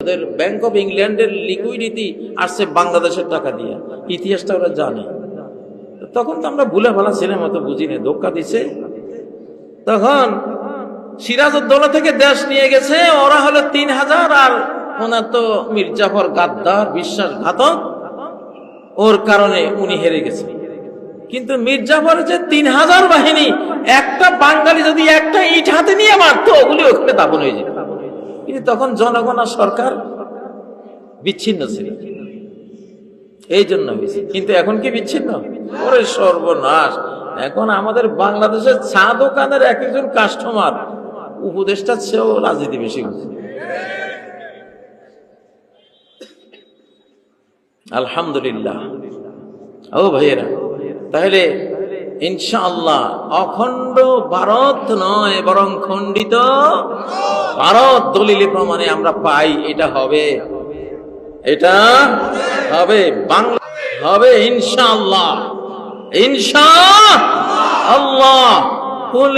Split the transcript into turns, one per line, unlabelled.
ওদের bank of ইংল্যান্ডের liquidity আসছে বাংলাদেশের টাকা দিয়ে, ইতিহাসটা ওরা জানে। তখন তো আমরা ভুলে ভালা ছিলাম, অত বুঝি না, ধোক্কা দিছে। তখন সিরাজউদ্দৌলা থেকে দেশ নিয়ে গেছে ওরা হলো 3000, আর ওনার তো মির্জাফর গাদ্দার, বিশ্বাসঘাতক, ওর কারণে উনি হেরে গেছে। কিন্তু মির্জাফরের যে 3000 বাহিনী, একটা বাঙালি যদি একটা ইট হাতে নিয়ে মারতো, ওগুলি ওখানে দাপন হয়ে যেত। কিন্তু তখন জনগণ আর সরকার বিচ্ছিন্ন ছিল, এই জন্য হয়েছে। কিন্তু এখন কি বিচ্ছিন্ন? ওরে সর্বনাশ! এখন আমাদের বাংলাদেশের চা দোকানের এক একজন কাস্টমার উপদেষ্টার চেয়েও রাজনীতি বেশি করছে। আলহামদুলিল্লাহ। ও ভাইয়েরা, তাহলে ইনশাআল্লাহ অখণ্ড ভারত নয়, বরং খণ্ডিত ভারত দলিলে প্রমাণে আমরা পাই। এটা হবে, এটা হবে, বাংলা হবে ইনশাআল্লাহ, ইনশাআল্লাহ।